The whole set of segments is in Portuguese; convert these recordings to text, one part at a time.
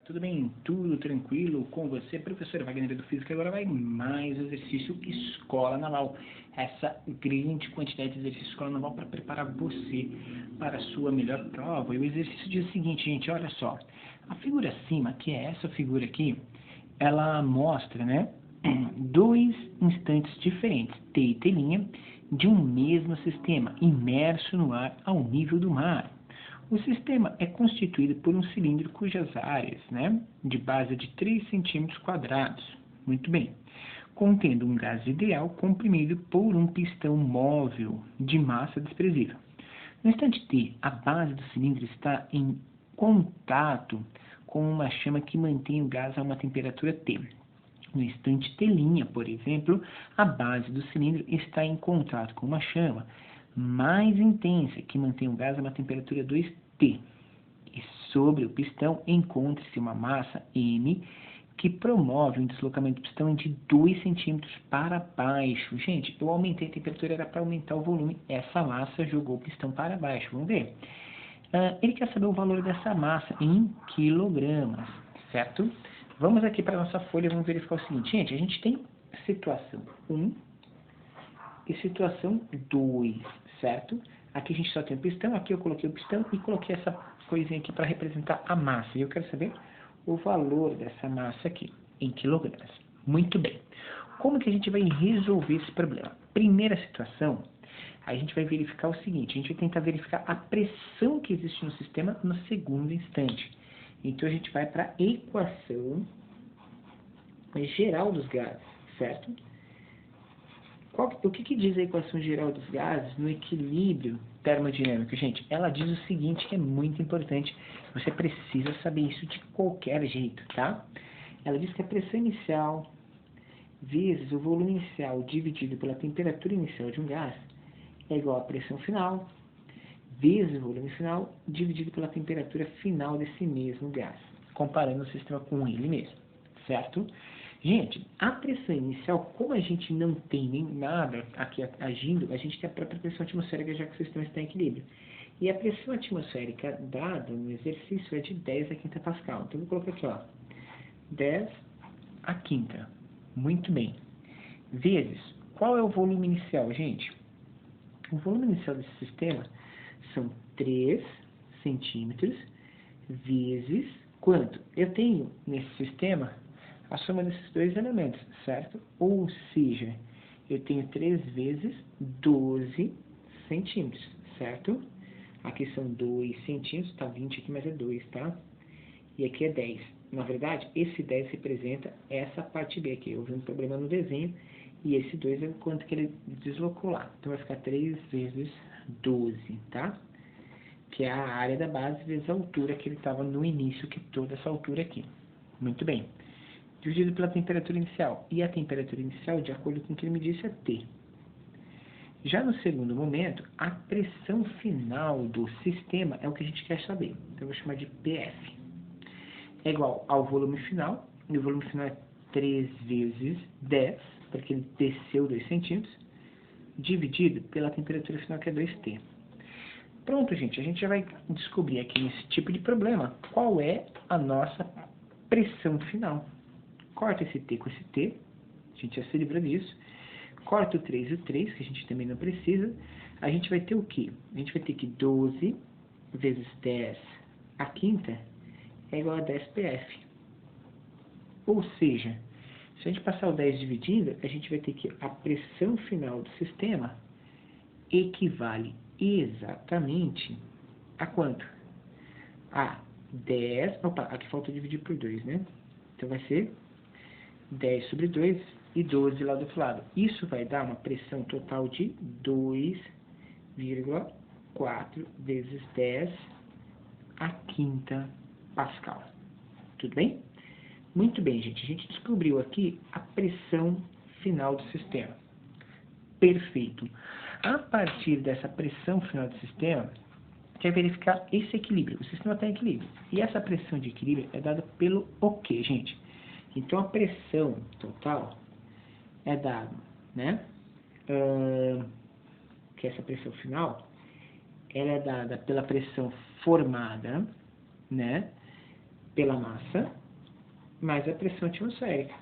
Tudo bem? Tudo tranquilo com você? Professor Wagner do Física. Agora vai mais exercício Escola Naval. Essa grande quantidade de exercício Escola Naval para preparar você para a sua melhor prova. E o exercício diz o seguinte, gente, olha só. A figura acima, que é essa figura aqui, ela mostra, né, dois instantes diferentes, T e T', de um mesmo sistema, imerso no ar ao nível do mar. O sistema é constituído por um cilindro cujas áreas, né, de base de 3 cm². Muito bem. Contendo um gás ideal comprimido por um pistão móvel de massa desprezível. No instante T, a base do cilindro está em contato com uma chama que mantém o gás a uma temperatura T. No instante T', por exemplo, a base do cilindro está em contato com uma chama mais intensa que mantém o gás a uma temperatura 2T. E sobre o pistão encontra-se uma massa M que promove um deslocamento do pistão de 2 cm para baixo. Gente, eu aumentei a temperatura, era para aumentar o volume. Essa massa jogou o pistão para baixo. Vamos ver. Ele quer saber o valor dessa massa em quilogramas, certo? Vamos aqui para a nossa folha e vamos verificar o seguinte. Gente, a gente tem situação 1 e situação 2, certo? Aqui a gente só tem o pistão, aqui eu coloquei o pistão e coloquei essa coisinha aqui para representar a massa. E eu quero saber o valor dessa massa aqui, em quilogramas. Muito bem. Como que a gente vai resolver esse problema? Primeira situação, a gente vai verificar o seguinte, a gente vai tentar verificar a pressão que existe no sistema no segundo instante. Então a gente vai para a equação geral dos gases, certo? O que diz a equação geral dos gases no equilíbrio termodinâmico? Gente, ela diz o seguinte, que é muito importante, você precisa saber isso de qualquer jeito, tá? Ela diz que a pressão inicial vezes o volume inicial dividido pela temperatura inicial de um gás é igual à pressão final vezes o volume final dividido pela temperatura final desse mesmo gás, comparando o sistema com ele mesmo, certo? Gente, a pressão inicial, como a gente não tem nem nada aqui agindo, a gente tem a própria pressão atmosférica, já que o sistema está em equilíbrio. E a pressão atmosférica dada no exercício é de 10 a quinta Pascal. Então, eu vou colocar aqui, ó, 10 a quinta. Muito bem. Vezes, qual é o volume inicial, gente? O volume inicial desse sistema são 3 centímetros vezes quanto? Eu tenho nesse sistema a soma desses dois elementos, certo? Ou seja, eu tenho 3 vezes 12 centímetros, certo? Aqui são 2 centímetros, tá 20 aqui, mas é 2, tá? E aqui é 10. Na verdade, esse 10 representa essa parte B aqui. Houve um problema no desenho, e esse 2 é o quanto que ele deslocou lá. Então, vai ficar 3 vezes 12, tá? Que é a área da base vezes a altura que ele estava no início, que toda essa altura aqui. Muito bem. Dividido pela temperatura inicial. E a temperatura inicial, de acordo com o que ele me disse, é T. Já no segundo momento, a pressão final do sistema é o que a gente quer saber. Então, eu vou chamar de PF. É igual ao volume final. E o volume final é 3 vezes 10, porque ele desceu 2 centímetros, dividido pela temperatura final, que é 2T. Pronto, gente, a gente já vai descobrir aqui nesse tipo de problema qual é a nossa pressão final. Corta esse T com esse T, a gente já se livra disso. Corta o 3 e o 3, que a gente também não precisa. A gente vai ter o quê? A gente vai ter que 12 vezes 10 a quinta é igual a 10 PF. Ou seja, se a gente passar o 10 dividindo, a gente vai ter que a pressão final do sistema equivale exatamente a quanto? A 10, opa, aqui falta dividir por 2, né? Então vai ser 10 sobre 2 e 12 lá do outro lado. Isso vai dar uma pressão total de 2,4 vezes 10 a quinta Pascal. Tudo bem? Muito bem, gente. A gente descobriu aqui a pressão final do sistema. Perfeito. A partir dessa pressão final do sistema, quer verificar esse equilíbrio. O sistema está em equilíbrio. E essa pressão de equilíbrio é dada pelo o quê, gente? Então, a pressão total é dada, né? Que essa pressão final, ela é dada pela pressão formada, né? pela massa mais a pressão atmosférica.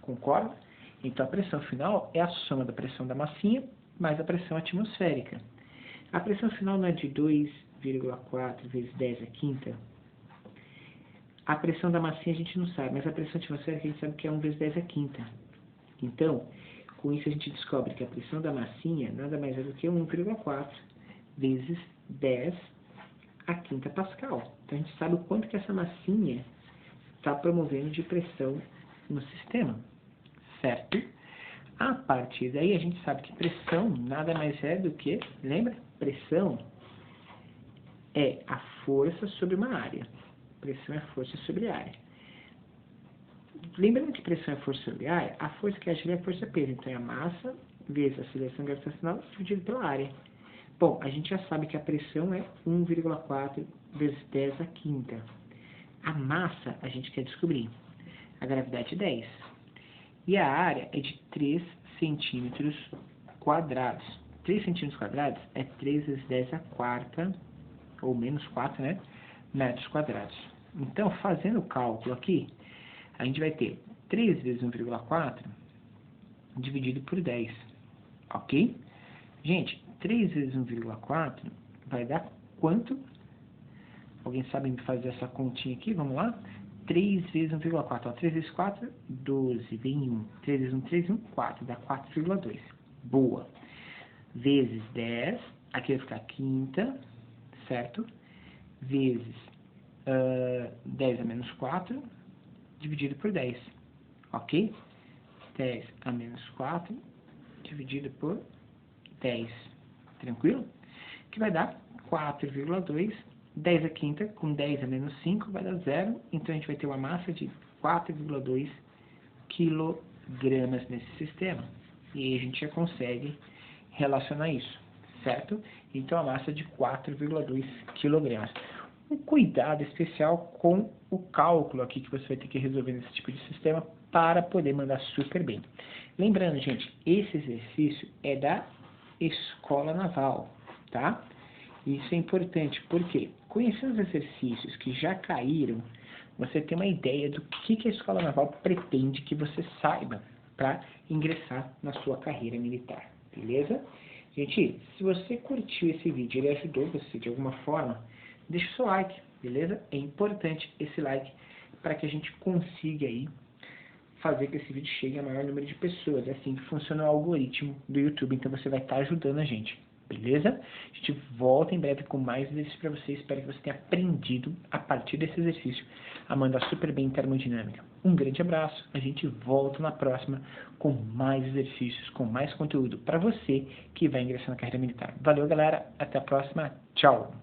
Concorda? Então, a pressão final é a soma da pressão da massinha mais a pressão atmosférica. A pressão final não é de 2,4 vezes 10 a quinta? A pressão da massinha a gente não sabe, mas a pressão atmosférica a gente sabe que é 1 vezes 10 a quinta. Então, com isso a gente descobre que a pressão da massinha nada mais é do que 1,4 vezes 10 a quinta pascal. Então, a gente sabe o quanto que essa massinha está promovendo de pressão no sistema. Certo? A partir daí, a gente sabe que pressão nada mais é do que, lembra? Pressão é a força sobre uma área. Pressão é força sobre área. Lembrando que pressão é força sobre área, a força que age é a força peso. Então, é a massa vezes a aceleração gravitacional dividido pela área. Bom, a gente já sabe que a pressão é 1,4 vezes 10 a quinta. A massa a gente quer descobrir. A gravidade é 10. E a área é de 3 centímetros quadrados. 3 centímetros quadrados é 3 vezes 10 a quarta, ou menos 4, né? Metros quadrados. Então, fazendo o cálculo aqui, a gente vai ter 3 vezes 1,4 dividido por 10. Ok? Gente, 3 vezes 1,4 vai dar quanto? Alguém sabe me fazer essa continha aqui? Vamos lá? 3 vezes 1,4. 3 vezes 4, 12. Vem 1. 3 vezes 1, 3, 1, 4. Dá 4,2. Boa. Vezes 10. Aqui vai ficar quinta. Certo? Vezes 10 a menos 4. Dividido por 10. Ok? 10 a menos 4. Dividido por 10. Tranquilo? Que vai dar 4,2. 10 a quinta, com 10 a menos 5, vai dar 0. Então, a gente vai ter uma massa de 4,2 quilogramas nesse sistema. E aí a gente já consegue relacionar isso, certo? Então, a massa de 4,2 quilogramas. Um cuidado especial com o cálculo aqui que você vai ter que resolver nesse tipo de sistema para poder mandar super bem. Lembrando, gente, esse exercício é da Escola Naval, tá? Isso é importante, porque conhecendo os exercícios que já caíram, você tem uma ideia do que a Escola Naval pretende que você saiba para ingressar na sua carreira militar, beleza? Gente, se você curtiu esse vídeo e ele ajudou você de alguma forma, deixa o seu like, beleza? É importante esse like para que a gente consiga aí fazer que esse vídeo chegue a maior número de pessoas. É assim que funciona o algoritmo do YouTube, então você vai estar ajudando a gente. Beleza? A gente volta em breve com mais exercícios para você. Espero que você tenha aprendido, a partir desse exercício, a mandar super bem em termodinâmica. Um grande abraço. A gente volta na próxima com mais exercícios, com mais conteúdo para você que vai ingressar na carreira militar. Valeu, galera. Até a próxima. Tchau.